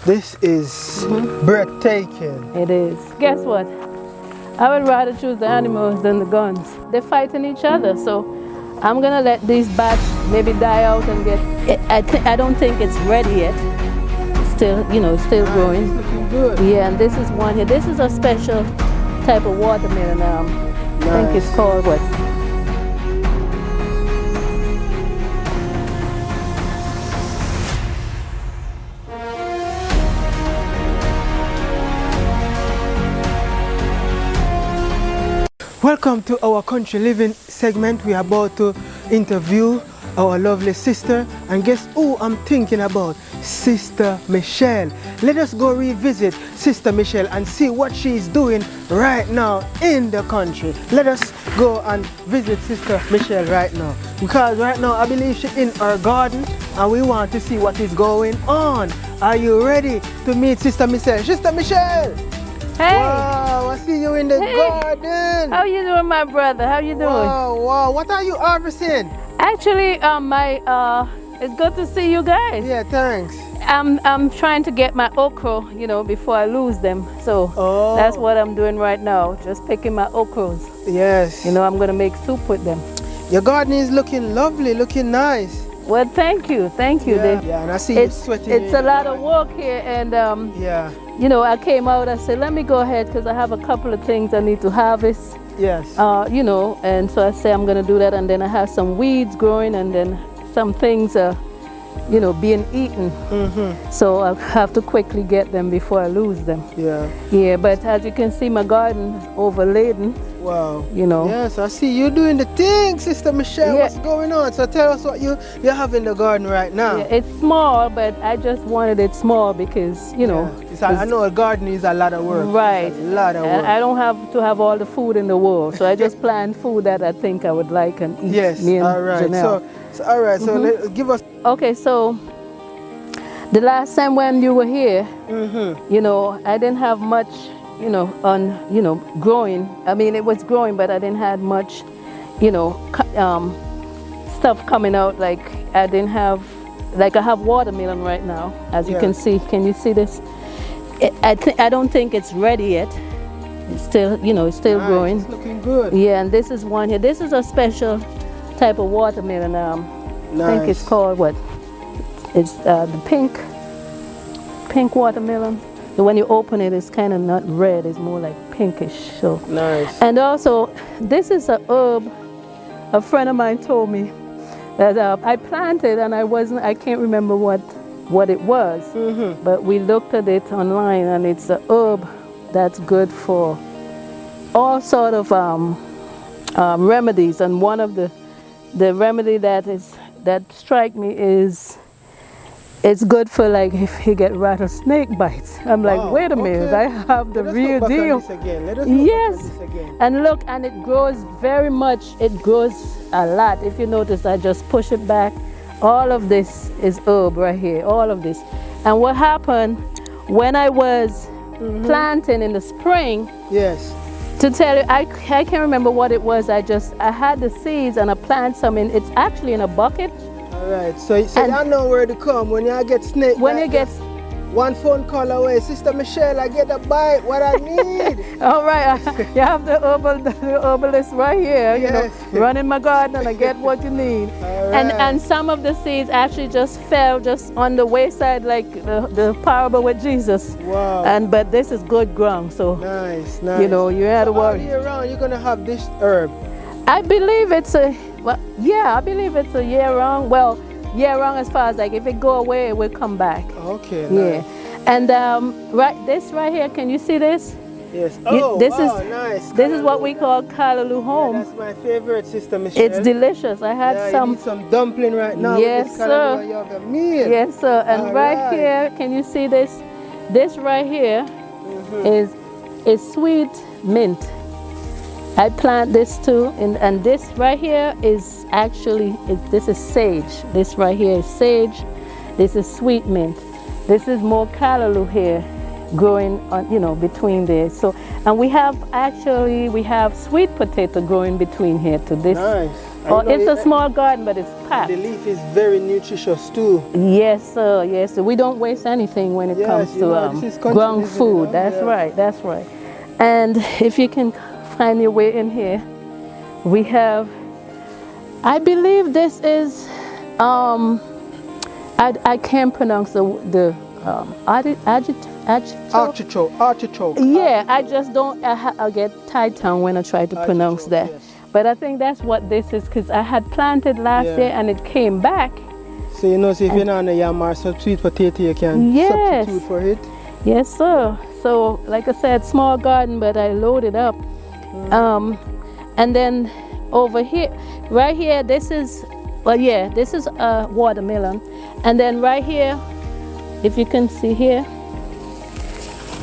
This is breathtaking. It is. Guess what? I would rather choose the animals than the guns. They're fighting each other, so I'm gonna let these bats maybe die out and get. I don't think it's ready yet. Still, still growing. It's looking good. Yeah, and this is one here. This is a special type of watermelon. I think it's called what? Welcome to our country living segment. We are about to interview our lovely sister, and guess who I'm thinking about? Sister Michelle. Let us go revisit Sister Michelle and see what she's doing right now in the country. Let us go and visit Sister Michelle right now, because right now I believe she's in her garden and we want to see what is going on. Are you ready to meet Sister Michelle? Sister Michelle! Hey! Wow, I see you in the garden. How you doing, my brother? How you doing? Wow. What are you harvesting? Actually, it's good to see you guys. Yeah, thanks. I'm trying to get my okra, before I lose them. So that's what I'm doing right now. Just picking my okras. Yes. I'm gonna make soup with them. Your garden is looking lovely, looking nice. Well, thank you. Yeah, and I see you sweating. It's a lot of work here, and yeah. I came out. I said, let me go ahead because I have a couple of things I need to harvest. Yes. And so I say I'm gonna do that, and then I have some weeds growing, and then some things are, being eaten. So I have to quickly get them before I lose them. Yeah. Yeah, but as you can see, my garden is overladen. Wow. Yes, I see you doing the thing, Sister Michelle. Yeah. What's going on? So tell us what you have in the garden right now. Yeah, it's small, but I just wanted it small because, I know a garden is a lot of work. Right. It's a lot of work. I don't have to have all the food in the world, so I just plant food that I think I would like and eat. Yes. Me and all right. Janelle. So all right. So give us. Okay, so the last time when you were here, I didn't have much, growing. I mean, it was growing, but I didn't have much, stuff coming out. Like I didn't have, like I have watermelon right now, as you can see. Can you see this? I don't think it's ready yet. It's still, it's still growing. It's looking good. Yeah, and this is one here. This is a special type of watermelon. I think it's called what? It's the pink watermelon. So when you open it, it's kind of not red. It's more like pinkish. So nice. And also, this is a herb. A friend of mine told me that I planted, and I can't remember what it was. But we looked at it online, and it's a herb that's good for all sort of remedies. And one of the remedy that strike me is it's good for, like, if you get rattlesnake bites. I'm like, wait a minute, I have the real deal. Yes, and look, and it grows very much. It grows a lot. If you notice, I just push it back. All of this is herb right here, all of this. And what happened when I was planting in the spring, yes, to tell you, I can't remember what it was. I had the seeds and I planted some in, it's actually in a bucket. All right, so you know where to come when you get snake. When you get one phone call away, Sister Michelle, I get a bite, what I need. All right, you have the herbalist right here, run in my garden and I get what you need. Right. And some of the seeds actually just fell just on the wayside, like the parable with Jesus. Wow. But this is good ground, so nice. You had to worry. All year round, you're gonna have this herb. I believe it's a year round. Well, year round as far as, like, if it go away, it will come back. Okay. Yeah. Nice. And this right here, can you see this? Yes. Nice. This is what we call callaloo home. Yeah, that's my favorite, Sister Michelle. It's delicious. I had some. You need some dumpling right now. Yes, sir. You have a meal. Yes, sir. And right here, can you see this? This right here is sweet mint. I plant this too, and this right here is actually, this is sage. This right here is sage. This is sweet mint. This is more callaloo here growing on, between there. So, and we have sweet potato growing between here to this. Nice. Oh, it's a small garden, but it's packed. The leaf is very nutritious too. Yes, sir. Yes, sir. We don't waste anything when it comes to ground food. That's right. That's right. And if you can find your way in here, we have, I believe this is, I can't pronounce the artichoke. Yeah, I just don't, I get tied tongue when I try to pronounce that. Yes. But I think that's what this is, because I had planted last year and it came back. So you know, so if you're not on a yam or some sweet potato, you can substitute for it. Yes, sir. So, like I said, small garden, but I loaded up. And then over here, right here, this is, well, yeah, this is a watermelon. And then right here, if you can see here,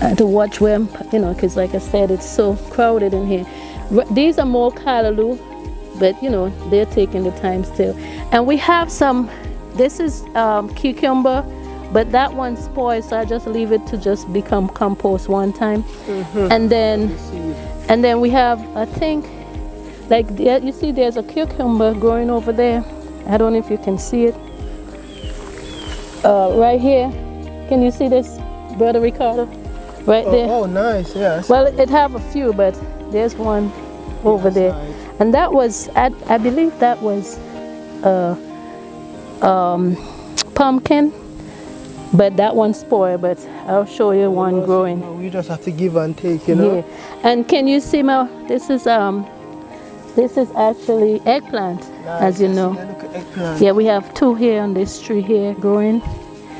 I have to watch where, you know, because like I said, it's so crowded in here. These are more callaloo, but you know, they're taking the time still. And we have some, this is cucumber, but that one's spoiled, so I just leave it to just become compost one time. And then we have, I think, like you see there's a cucumber growing over there. I don't know if you can see it. Right here. Can you see this, Brother Ricardo? Right there. Oh, nice, yes. Well, it have a few, but there's one over there. And that was, I believe that was pumpkin, but that one's spoiled, but I'll show you one growing. We just have to give and take, you know? Yeah. And can you see my, this is actually eggplant, as you know. Look at eggplant. Yeah, we have two here on this tree here growing.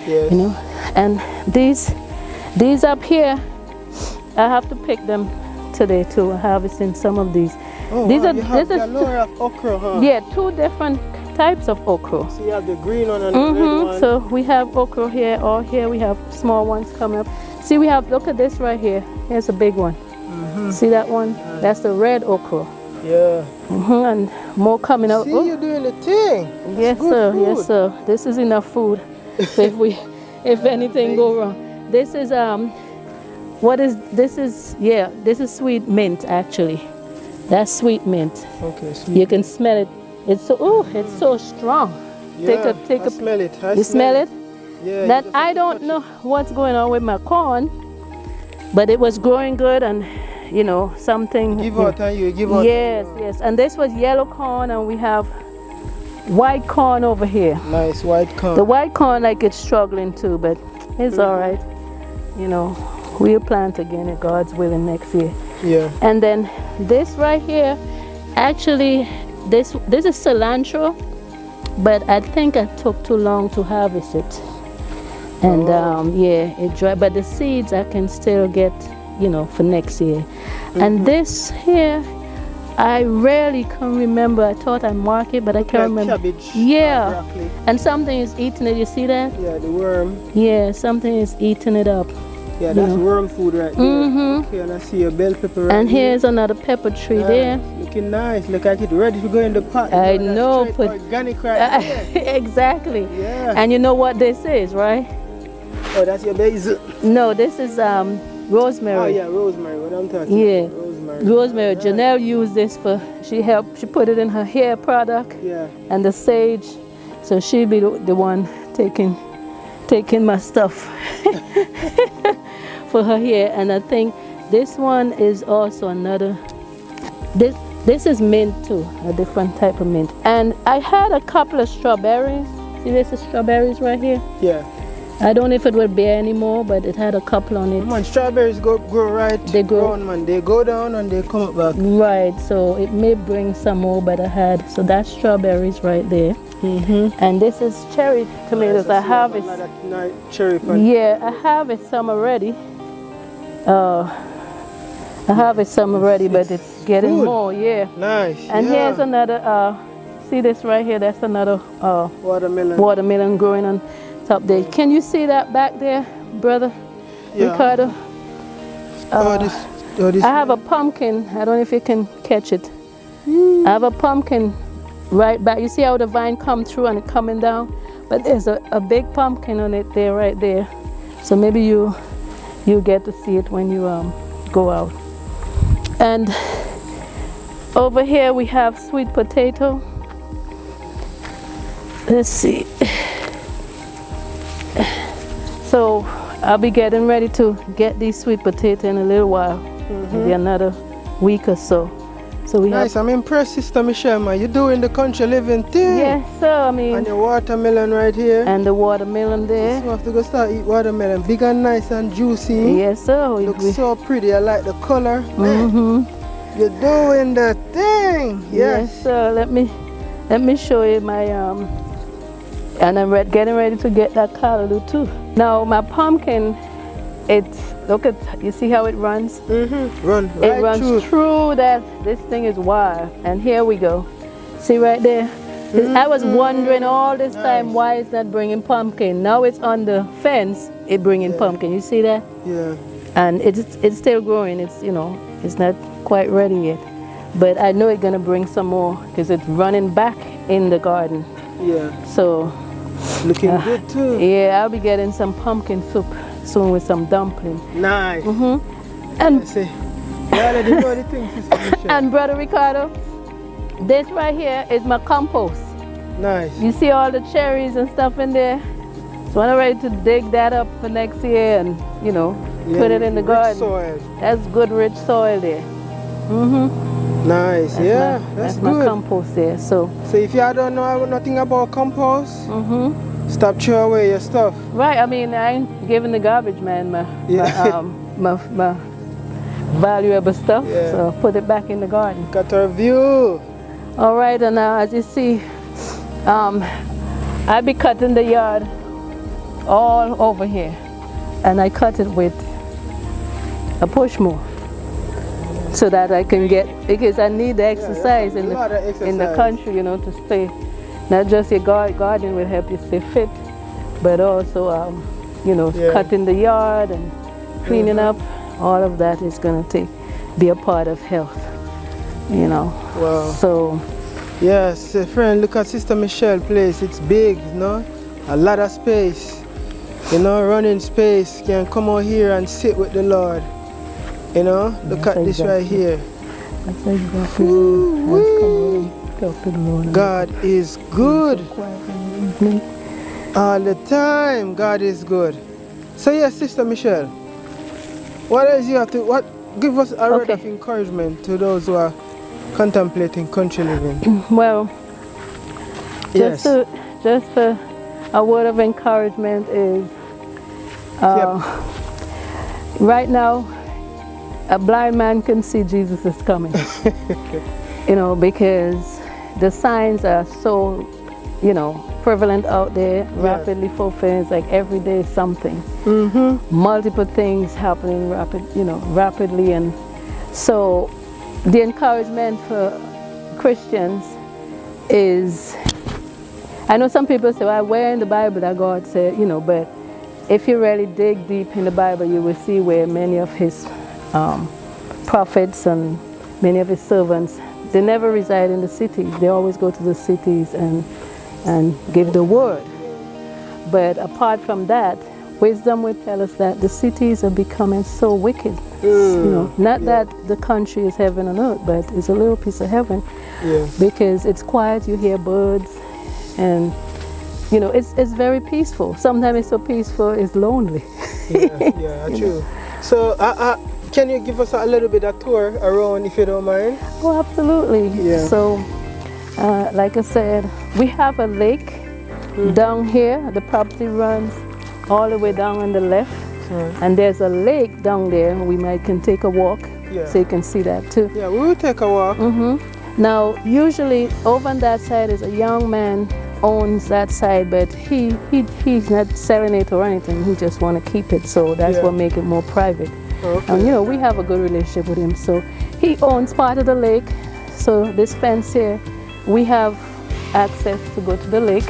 Yes. You know, and these up here, I have to pick them today too. I'm harvesting some of these. Oh, these wow, are, you have a lot of okra, huh? Yeah, two different types of okra. So you have the green one and the red one. So we have okra here, or here we have small ones coming up. See, we have, look at this right here. Here's a big one. See that one? That's the red okra. Yeah. And more coming out. See, you're doing the thing. That's yes, sir. Food. Yes, sir. This is enough food. So if anything go wrong. This is this is sweet mint actually. That's sweet mint. Okay, sweet. You can smell it. It's so it's so strong. Yeah, I smell it. You smell it? Yeah. That I don't know what's going on with my corn, but it was growing good, and you know, something. Give out and you give out. Yes, yes. And this was yellow corn, and we have white corn over here. Nice white corn. The white corn, like, it's struggling too, but it's all right. You know, we'll plant again if God's willing next year. Yeah. And then this right here, actually, this is cilantro, but I think I took too long to harvest it. And yeah, it dried. But the seeds I can still get, you know, for next year. And this here, I rarely can remember. I thought I marked it, but I can't remember. Cabbage, yeah. broccoli. And something is eating it. You see that? Yeah, the worm. Yeah, something is eating it up. Yeah, that's worm food right there. Okay, and I see a bell pepper right and here. Here's another pepper tree there. Looking nice. Look like it's ready to go in the pot. I know. Organic right there. Exactly. Yeah. And you know what this is, right? Oh, that's your basil. No, this is rosemary. Oh yeah, rosemary. What I'm talking about. Rosemary. Rosemary. Yeah. Janelle used this for, she put it in her hair product. Yeah. And the sage. So she'll be the one taking my stuff for her hair. And I think this one is also another, this is mint too, a different type of mint. And I had a couple of strawberries. See, this is strawberries right here. Yeah. I don't know if it will bear anymore, but it had a couple on it. Man, strawberries grow right. They grow down, man. They go down and they come up back. Right, so it may bring some more, but I had, so that's strawberries right there. And this is cherry tomatoes. Nice, I harvest. Cherry. Yeah, I harvest some already. I harvest some already, but it's getting good. more. Yeah. Nice. And here's another. See this right here? That's another watermelon. Watermelon growing on top there. Can you see that back there, brother Ricardo? This I have a pumpkin. I don't know if you can catch it. I have a pumpkin right back. You see how the vine come through and it coming down? But there's a big pumpkin on it there, right there. So maybe you get to see it when you go out. And over here we have sweet potato. Let's see. So I'll be getting ready to get these sweet potato in a little while. Maybe another week or so. So we nice. I'm impressed, Sister Michelle, man. You're doing the country living thing. Yes, sir. I mean. And your watermelon right here. And the watermelon there. So you have to go start eat watermelon. Big and nice and juicy. Yes, sir. Looks so pretty. I like the color. You're doing the thing. Yes, sir. Let me show you my and I'm getting ready to get that callaloo too. Now my pumpkin, look at, you see how it runs? Run right it runs through that. This thing is wire. And here we go. See right there? I was wondering all this time why it's not bringing pumpkin. Now it's on the fence, it bringing pumpkin. You see that? Yeah. And it's still growing. It's, you know, it's not quite ready yet. But I know it's gonna bring some more because it's running back in the garden. Yeah. So looking good too. Yeah, I'll be getting some pumpkin soup soon with some dumpling. Nice. And and Brother Ricardo, this right here is my compost. Nice. You see all the cherries and stuff in there? So I'm ready to dig that up for next year and, you know, put it in the garden. Soil. That's good rich soil there. Nice. That's good. My compost there. So if you don't know nothing about compost, stop throwing away your stuff. Right. I mean, I ain't giving the garbage man my valuable stuff. So put it back in the garden. Got our view. All right, and as you see, I be cutting the yard all over here, and I cut it with a push mower so that I can get, because I need the exercise in the country, you know, to stay. Not just your garden will help you stay fit, but also, you know, cutting the yard and cleaning up. All of that is going to be a part of health, you know. Wow. So, yes, friend, look at Sister Michelle's place. It's big, you know, a lot of space, you know, running space. You can come out here and sit with the Lord, you know. Look at this right here. That's exactly. God is good all the time. God is good. So yes, Sister Michelle, what else you have to, give us a word of encouragement to those who are contemplating country living? Well, just a word of encouragement is right now a blind man can see Jesus is coming. You know, because the signs are so, you know, prevalent out there, rapidly fulfilling. It's like every day something. Multiple things happening rapidly. And so the encouragement for Christians is, I know some people say, well, where in the Bible that God said, you know, but if you really dig deep in the Bible, you will see where many of his prophets and many of his servants, they never reside in the cities. They always go to the cities and give the word. But apart from that, wisdom will tell us that the cities are becoming so wicked. You know, not that the country is heaven on earth, but it's a little piece of heaven. Because it's quiet, you hear birds, and you know, it's very peaceful. Sometimes it's so peaceful, it's lonely. True. So can you give us a little bit of tour around, if you don't mind? Oh, absolutely. So, like I said, we have a lake down here. The property runs all the way down on the left. And there's a lake down there. We can take a walk, so you can see that too. Yeah, we will take a walk. Now, usually over on that side is a young man owns that side, but he's not selling it or anything. He just want to keep it, so that's what make it more private. And you know, we have a good relationship with him, so he owns part of the lake. So this fence here, we have access to go to the lake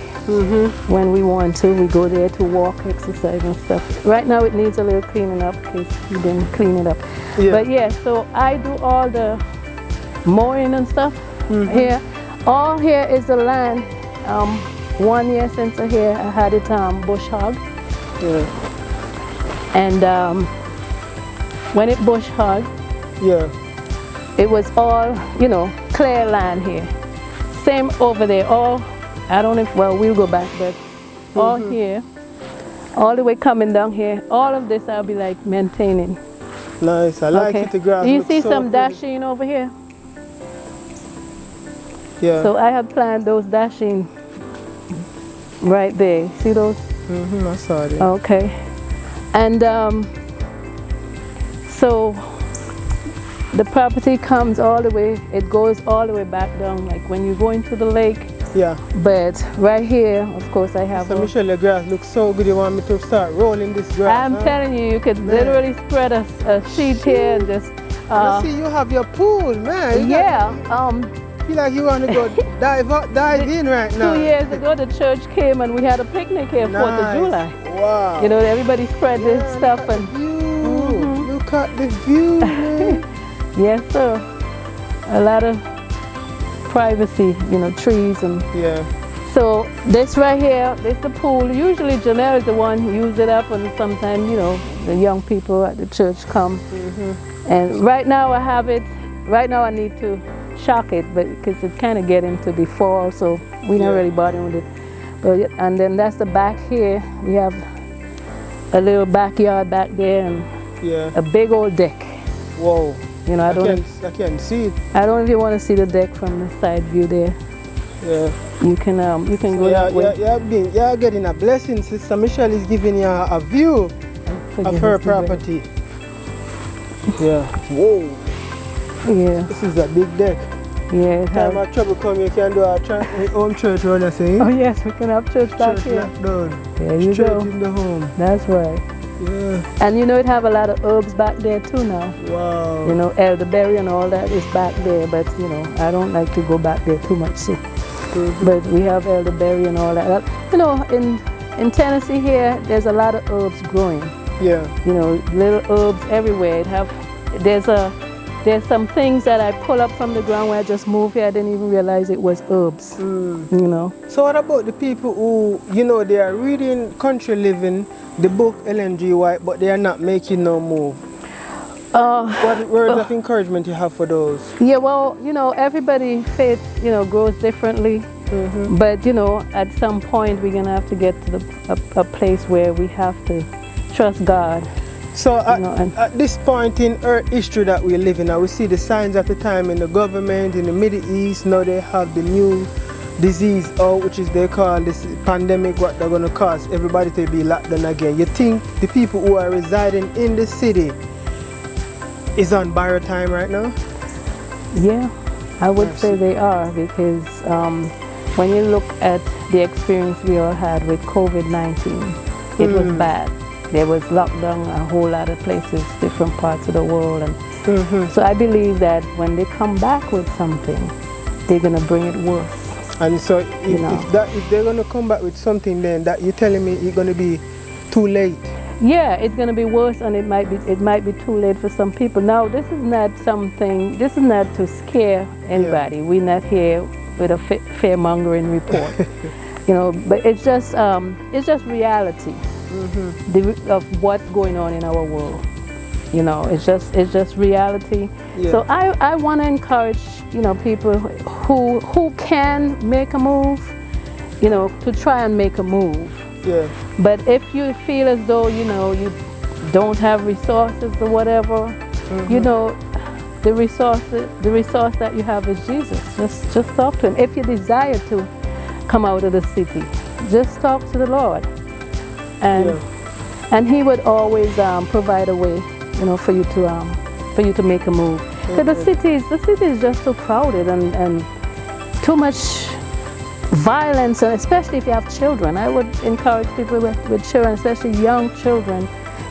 when we want to. We go there to walk, exercise and stuff. Right now it needs a little cleaning up because we didn't clean it up. But yeah, so I do all the mowing and stuff here. All here is the land. 1 year since I here, I had it bush hog. And when it bush hog, it was all, you know, clear land here. Same over there, all I don't know if, well, we'll go back, but all here, all the way coming down here, all of this I'll be like maintaining. Nice, I like it. The grass Do you looks see so some pretty. dasheen over here? Yeah. So I have planted those dasheen right there. See those? I saw it. Okay. And so the property comes all the way, it goes all the way back down, like when you go into the lake. Yeah. But right here, of course, I have. So Michelle, the grass looks so good. You want me to start rolling this grass? I'm telling you, you could literally spread a sheet here and just. I see you have your pool, man. Feel like you want to go dive in right now. 2 years ago, the church came and we had a picnic here, 4th of July. Wow. You know, everybody spread this stuff look and. At the view. Look at the view, man. Yes, sir. A lot of privacy, you know, trees and. Yeah. So this right here, this is the pool. Usually Janelle is the one who uses it up, and sometimes, you know, the young people at the church come. And right now I have it. Right now I need to shock it, but because it's kind of getting to be fall, so we're not really bothering with it. But and then that's the back here. We have a little backyard back there and a big old deck. Whoa. You know, I can't see it. I don't even want to see the deck from the side view there. Yeah. You can go that way. You're getting a blessing. Sister Michelle is giving you a view of her property. Yeah. Whoa. Yeah. This is a big deck. Yeah. Time of trouble come, you can do a home church, what I say. Oh yes, we can have church back here. Church down. There you Straight go. in the home. That's right. Yeah. And you know, it have a lot of herbs back there too now. Wow. You know, elderberry and all that is back there, but you know, I don't like to go back there too much. So, but we have elderberry and all that. You know, in Tennessee here, there's a lot of herbs growing. Yeah. You know, little herbs everywhere. There's some things that I pull up from the ground where I just moved here. I didn't even realize it was herbs. You know. So what about the people who, you know, they are reading Country Living, the book Ellen G. White, but they are not making no move? What words of encouragement you have for those? Yeah, well, you know, everybody's faith, you know, grows differently. But, you know, at some point we're going to have to get to a place where we have to trust God. So at this point in Earth history that we live in, we see the signs at the time in the government, in the Middle East. Now they have the new disease, which is they call this pandemic, what they're going to cause everybody to be locked down again. You think the people who are residing in the city is on borrowed time right now? Yeah, I would say they are, because when you look at the experience we all had with COVID-19, it was bad. There was lockdown a whole lot of places, different parts of the world. And so I believe that when they come back with something, they're going to bring it worse. And so if they're going to come back with something, then that you're telling me it's going to be too late? Yeah, it's going to be worse, and it might be too late for some people. Now, this is not to scare anybody. We're not here with a fear-mongering report. You know, but it's just reality. Of what's going on in our world. You know, it's just reality. So I want to encourage, you know, people who can make a move, you know, to try and make a move. But if you feel as though, you know, you don't have resources or whatever, you know, the resource that you have is Jesus. Just talk to him. If you desire to come out of the city, just talk to the Lord. And he would always provide a way, you know, for you to make a move. Because the city is just so crowded and too much violence, and especially if you have children. I would encourage people with children, especially young children,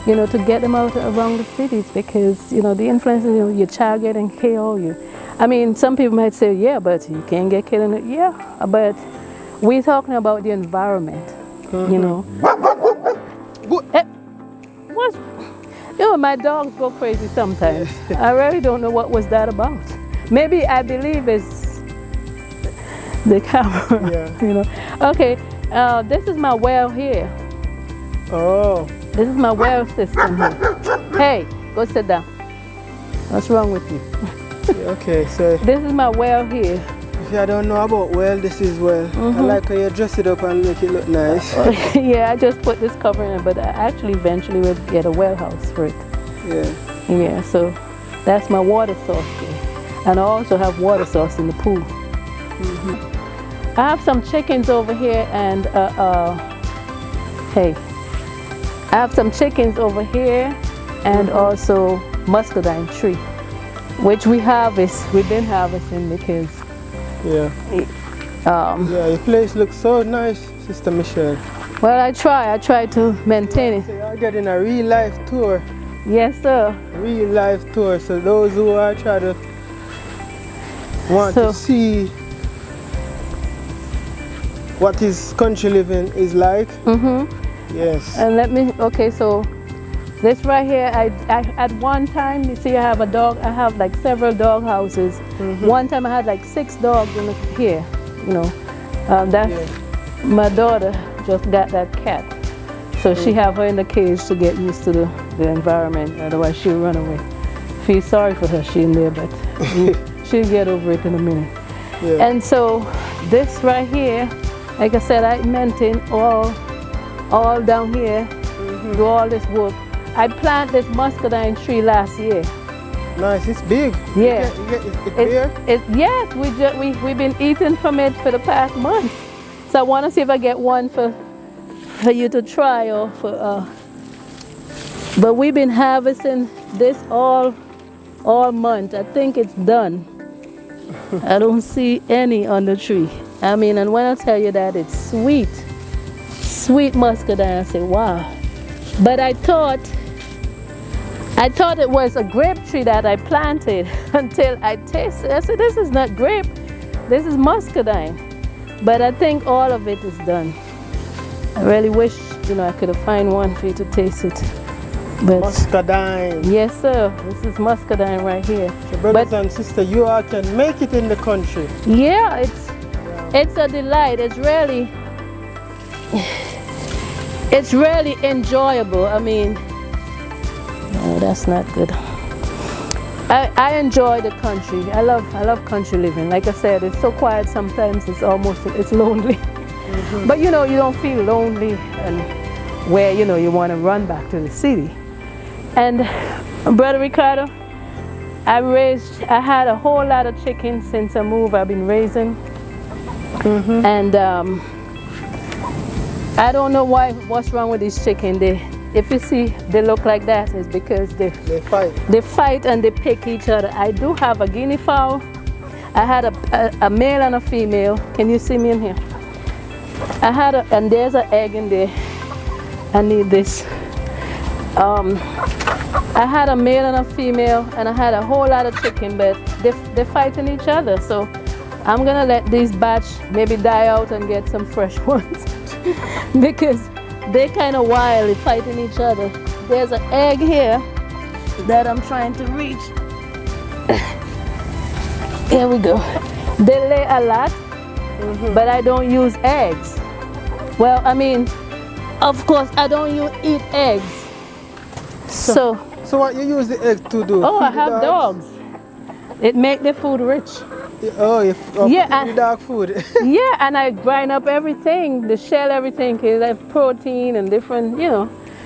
you know, to get them out around the cities, because, you know, the influence, you know, your child getting killed. I mean, some people might say, yeah, but you can't get killed in it. Yeah, but we're talking about the environment, you know. You know, my dogs go crazy sometimes. I really don't know what was that about. Maybe I believe it's the camera, you know. Okay, this is my well here. Oh. This is my well system here. Hey, go sit down. What's wrong with you? Okay, so. This is my well here. if you don't know about well, this is well. I like how you dress it up and make it look nice. Yeah, I just put this cover in it, but I actually eventually will get a well house for it. Yeah. Yeah, so that's my water source there. And I also have water source in the pool. I have some chickens over here and hey, I have some chickens over here and also muscadine tree, which we've been harvesting because yeah, your place looks so nice, Sister Michelle. Well, I try to maintain it. So you're getting a real life tour. Yes, sir. Real life tour. So those who are trying to want to see what is country living is like. Yes. And so this right here, I at one time, you see I have a dog, I have like several dog houses. One time I had like 6 dogs in here, you know. My daughter just got that cat. So she have her in the cage to get used to the environment, otherwise she'll run away. Feel sorry for her, she in there, but she'll get over it in a minute. Yeah. And so this right here, like I said, I maintain all down here, do all this work. I planted this muscadine tree last year. Nice, it's big. Yeah. Yes, we've been eating from it for the past month. So I want to see if I get one for you to try or for but we've been harvesting this all month. I think it's done. I don't see any on the tree. I mean, and when I tell you that it's sweet muscadine, I say wow. But I thought it was a grape tree that I planted until I tasted it. I said, this is not grape, this is muscadine. But I think all of it is done. I really wish, I could have found one for you to taste it. But muscadine. Yes, sir. This is muscadine right here. So brothers and sisters, you all can make it in the country. Yeah, it's a delight. It's really enjoyable. I mean, no, that's not good. I enjoy the country. I love country living. Like I said, it's so quiet sometimes. It's lonely. But you don't feel lonely and where you want to run back to the city. And Brother Ricardo, I had a whole lot of chickens since I moved. I've been raising, and I don't know what's wrong with these chickens. If you see they look like that, it's because they fight. They fight and they pick each other. I do have a guinea fowl. I had a male and a female. Can you see me in here? And there's an egg in there. I need this. I had a male and a female, and I had a whole lot of chicken, but they're fighting each other. So I'm gonna let this batch maybe die out and get some fresh ones because they're kind of wild, fighting each other. There's an egg here that I'm trying to reach. Here we go. They lay a lot, but I don't use eggs. Well, I mean, of course, I don't eat eggs. So what you use the egg to do? Oh, I have dogs. It make the food rich. Oh, the dog food. Yeah, and I grind up everything, the shell, everything, because I have protein and different,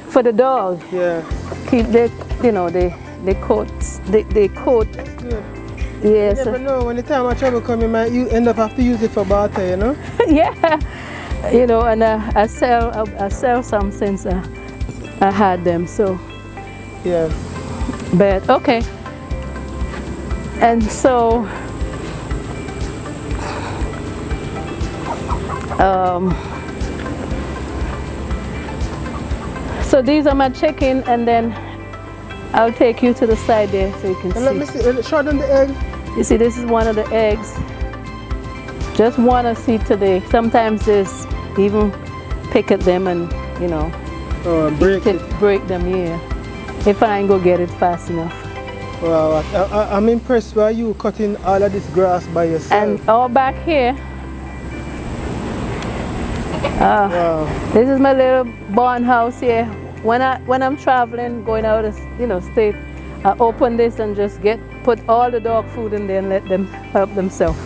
for the dog. Yeah. Keep they coat. They coat. That's good. Yes. You never know, when the time of trouble comes, you end up have to use it for barter, Yeah. And I sell some since I had them, so. Yeah. But okay. And so so these are my chicken, and then I'll take you to the side there so you can see. Let me see. Show them the egg. You see, this is one of the eggs. Just one I see today. Sometimes there's even pick at them and break them. Yeah. If I ain't go get it fast enough. Wow, I'm impressed by you cutting all of this grass by yourself. And all back here. Wow. This is my little barn house here. When I'm traveling, going out of state, I open this and just put all the dog food in there and let them help themselves.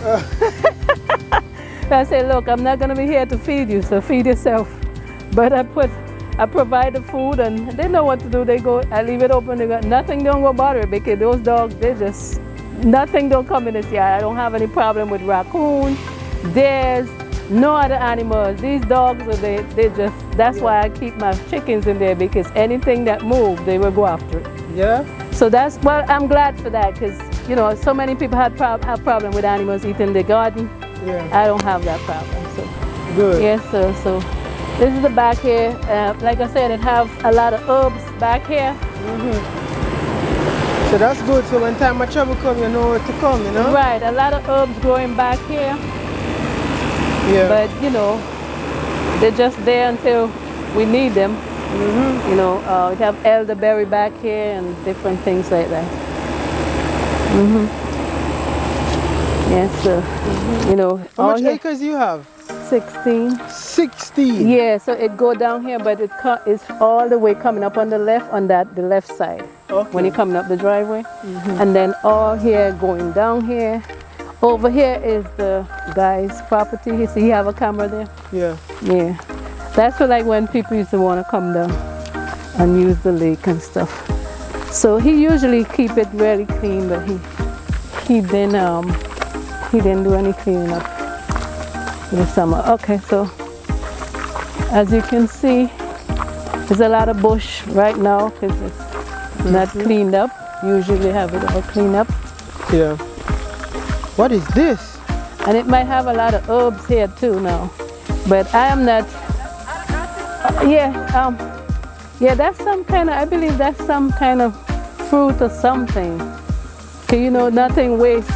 I say, look, I'm not gonna be here to feed you, so feed yourself. But I provide the food, and they know what to do. They go, I leave it open. They got nothing, don't go bother it, because those dogs, they just nothing don't come in this yard. I don't have any problem with raccoons. There's no other animals. These dogs, they just, that's why I keep my chickens in there, because anything that moves, they will go after it. Yeah. So that's, well, I'm glad for that, because, you know, so many people have problem with animals eating the garden. Yeah. I don't have that problem. So. Good. Yes, sir. So this is the back here. Like I said, it have a lot of herbs back here. So that's good. So when time of trouble come, you know where to come, you know? Right. A lot of herbs growing back here. Yeah. But, you know, they're just there until we need them. You know, we have elderberry back here and different things like that. Yes, sir. You know. How much acres do you have? 16. 16? Yeah, so it go down here, but it's all the way coming up on the left, on the left side. Okay. When you're coming up the driveway. And then all here going down here. Over here is the guy's property. You see, he have a camera there? Yeah. Yeah. That's for like when people used to want to come down and use the lake and stuff. So he usually keep it really clean, but he didn't do any cleaning up in the summer. Okay, so as you can see, there's a lot of bush right now because it's not cleaned up. Usually they have it all cleaned up. Yeah. What is this? And it might have a lot of herbs here too now. But I am not. Yeah, that's some kind of, I believe that's some kind of fruit or something. Okay, you know, nothing wastes,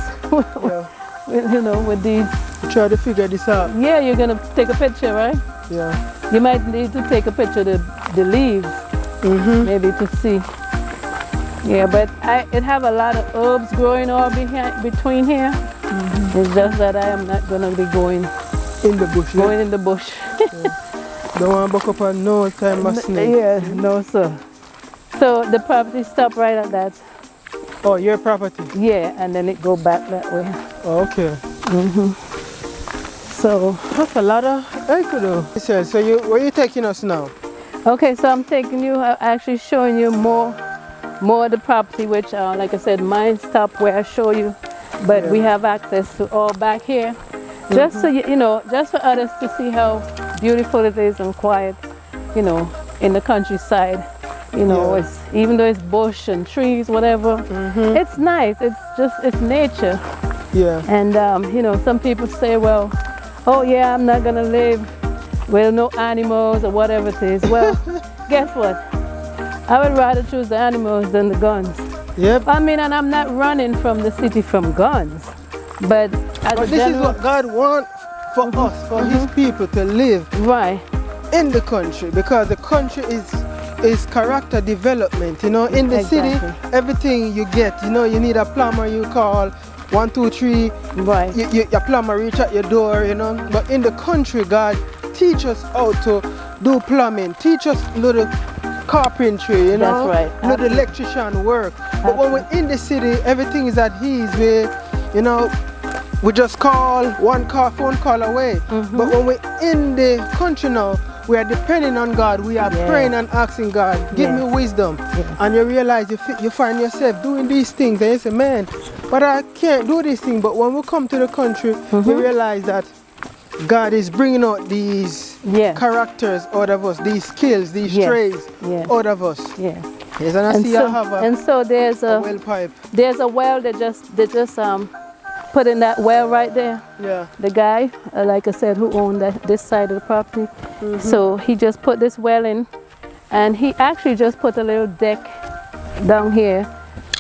you know, with these. Try to figure this out. Yeah, you're gonna take a picture, right? Yeah. You might need to take a picture of the leaves, maybe to see. Yeah, but it have a lot of herbs growing all between here. It's just that I am not gonna be going in the bush. Going in the bush. Don't want to buck up on no time of snake. Yeah, no sir. So the property stop right at that. Oh, your property? Yeah, and then it go back that way. Oh, okay. So that's a lot of acre though. So where you taking us now? Okay, so I'm taking you, actually showing you more of the property, which like I said, mine stop where I show you, but we have access to all back here. Just so you know, just for others to see how beautiful it is and quiet, you know, in the countryside. You know, it's, even though it's bush and trees, whatever, it's nice. It's nature. Yeah. And you know, some people say, well, oh yeah, I'm not gonna live with no animals or whatever it is. Well, guess what? I would rather choose the animals than the guns. Yep. I mean, and I'm not running from the city from guns, but this is what God wants for us, for His people to live in the country, because the country is character development. You know, in the city, everything you get, you know, you need a plumber, you call 123. Right. Your plumber reach at your door, you know. But in the country, God teach us how to do plumbing, teach us little carpentry, you know. That's right. Little electrician work. But when we're in the city, everything is at ease. You know, we just call phone call away. But when we're in the country now, we are depending on God. We are praying and asking God, give me wisdom. And you realize you find yourself doing these things, and you say, man, but I can't do this thing. But when we come to the country, we realize that God is bringing out these characters out of us, these skills, these traits out of us. Yes, and I see I have and so there's a well pipe. There's a well they just put in that well right there. Yeah. The guy, like I said, who owned this side of the property. So he just put this well in, and he actually just put a little deck down here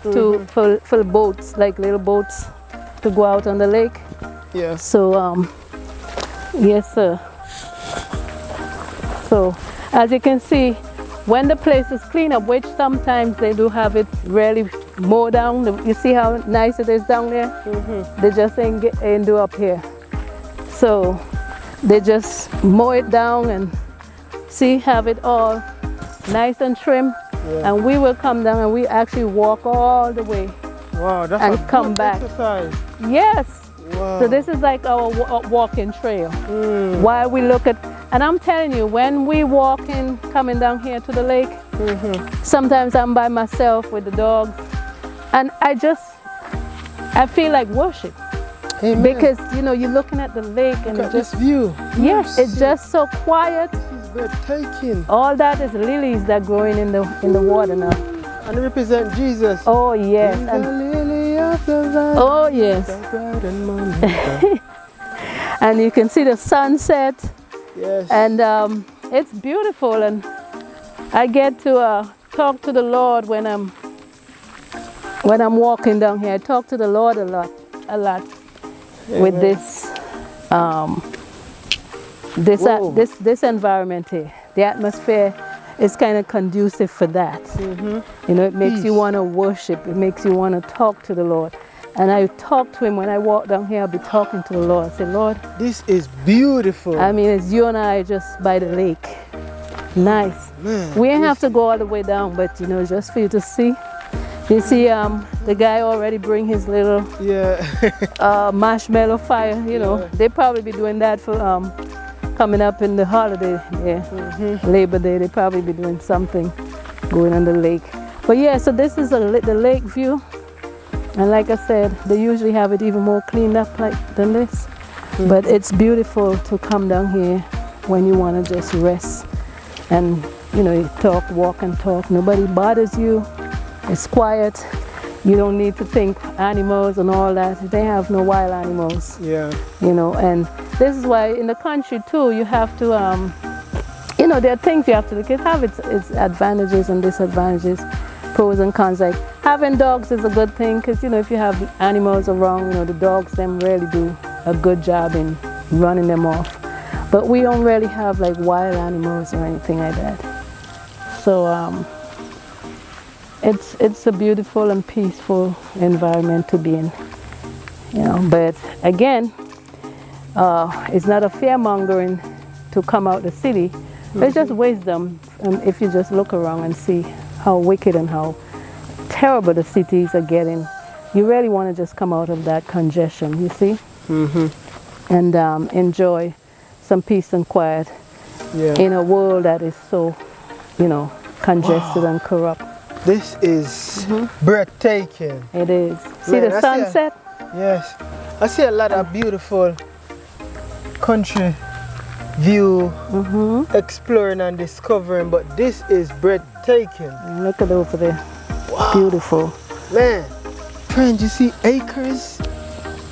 for boats, like little boats to go out on the lake. Yeah. So yes sir. So as you can see, when the place is clean up, which sometimes they do have it really mowed down, you see how nice it is down there? They just ain't do up here. So they just mow it down and have it all nice and trim. And we will come down and we actually walk all the way. Wow, that's and a come good back. exercise. Yes. Wow. So this is like our walking trail. While we look at, and I'm telling you, when we walking, coming down here to the lake, sometimes I'm by myself with the dogs, and I feel like worship. Amen. Because you know, you're looking at the lake and Look it at just, this view. yes, it's just so quiet. It's breathtaking. All that is lilies that growing in the water now. And it represent Jesus. Oh yes. In the And, lily of the valley, oh yes. the bright and morning star. And you can see the sunset. Yes. And it's beautiful, and I get to talk to the Lord when I'm walking down here. I talk to the Lord a lot with this environment here. The atmosphere is kind of conducive for that. You know, it makes you want to worship. It makes you want to talk to the Lord. And I talk to him when I walk down here. I'll be talking to the Lord. I say, Lord, this is beautiful. I mean, it's you and I just by the lake. Nice. Man, we ain't have to go all the way down, but you know, just for you to see. You see, the guy already bring his little marshmallow fire. You know, they probably be doing that for coming up in the holiday. Labor Day. They probably be doing something going on the lake. But yeah, so this is the lake view. And like I said, they usually have it even more cleaned up than this. But it's beautiful to come down here when you want to just rest. And, you know, you talk, walk and talk. Nobody bothers you. It's quiet. You don't need to think animals and all that. They have no wild animals. Yeah. You know, and this is why in the country too, you have to, you know, there are things you have to look at. Have its advantages and disadvantages. Pros and cons. Like having dogs is a good thing because, you know, if you have animals around, you know, the dogs them really do a good job in running them off. But we don't really have like wild animals or anything like that. So it's a beautiful and peaceful environment to be in. You know, but again, it's not a fear-mongering to come out the city. It's just wisdom if you just look around and see how wicked and how terrible the cities are getting. You really want to just come out of that congestion, you see? And enjoy some peace and quiet in a world that is so, you know, congested and corrupt. This is breathtaking. It is. See the sunset? Yes. I see a lot of beautiful country view, exploring and discovering, but this is breathtaking. Look at over there. Wow. Beautiful. Man, friend, you see acres?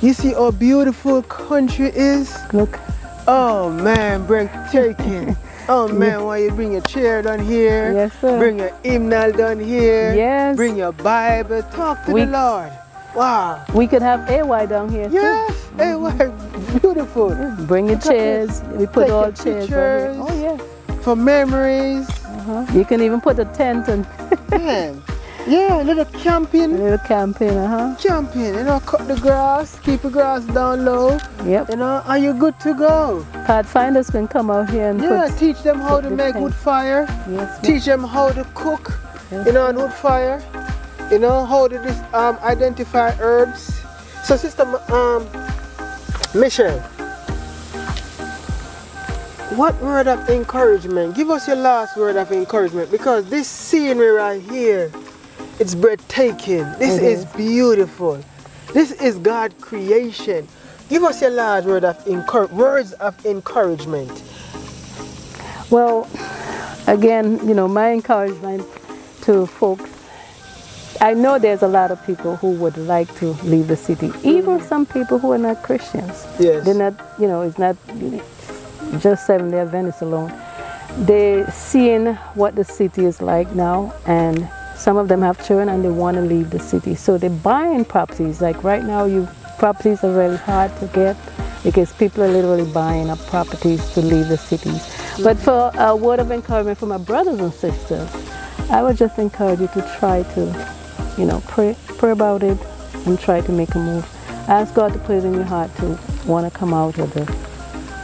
You see how beautiful country is? Look. Oh man, breathtaking. Oh man, why you bring your chair down here? Yes, sir. Bring your hymnal down here. Yes. Bring your Bible. Talk to the Lord. Wow. We could have AY down here too. Yes, AY, beautiful. Bring your chairs. We put Take all your chairs pictures. right here. Oh yeah. For memories. You can even put a tent and Man. Yeah, a little camping. Camping, Camping, you know, cut the grass, keep the grass down low. Yep. You know, are you good to go? Pathfinders can come out here and teach them how to make wood fire. Yes. Teach them how to cook, you know, on wood fire. You know, how to identify herbs. So Sister Michelle, what word of encouragement? Give us your last word of encouragement, because this scenery right here, it's breathtaking. This is beautiful. This is God's creation. Give us your last word of words of encouragement. Well, again, you know, my encouragement to folks, I know there's a lot of people who would like to leave the city, even some people who are not Christians. Yes. They're not, you know, it's not just Seventh-day Adventists alone. They're seeing what the city is like now, and some of them have children and they want to leave the city. So they're buying properties. Like right now, properties are really hard to get because people are literally buying up properties to leave the cities. But for a word of encouragement for my brothers and sisters, I would just encourage you to try to, you know, pray about it and try to make a move. Ask God to put it in your heart to want to come out of the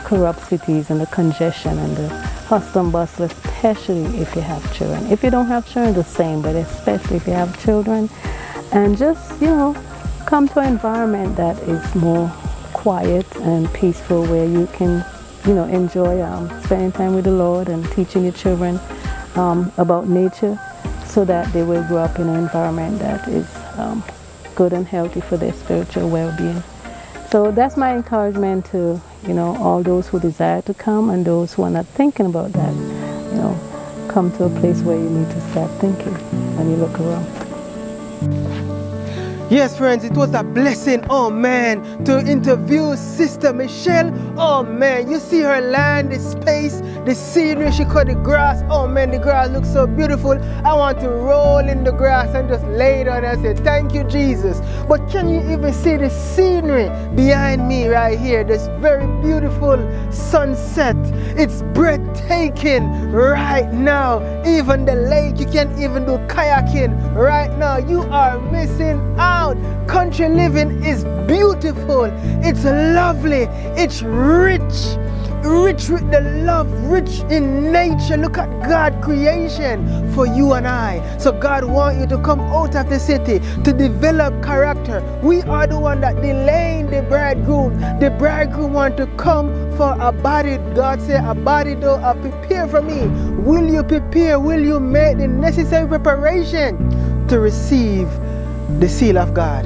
corrupt cities and the congestion and the hustle and bustle, especially if you have children. If you don't have children, the same, but especially if you have children. And just, you know, come to an environment that is more quiet and peaceful where you can, you know, enjoy spending time with the Lord and teaching your children about nature, so that they will grow up in an environment that is good and healthy for their spiritual well-being. So that's my encouragement to, you know, all those who desire to come and those who are not thinking about that. You know, come to a place where you need to start thinking when you look around. Yes, friends, it was a blessing, oh man, to interview Sister Michelle. Oh man, you see her land, the space, the scenery, she cut the grass. Oh man, the grass looks so beautiful. I want to roll in the grass and just lay down and say, thank you, Jesus. But can you even see the scenery behind me right here? This very beautiful sunset. It's breathtaking right now. Even the lake, you can't even do kayaking right now. You are missing out. Country living is beautiful. It's lovely. It's rich with the love, rich in nature. Look at God's creation for you and I. So God wants you to come out of the city to develop character. We are the one that delaying the bridegroom. The bridegroom wants to come for a body. God said, a body though I prepare for me. Will you prepare? Will you make the necessary preparation to receive the seal of God?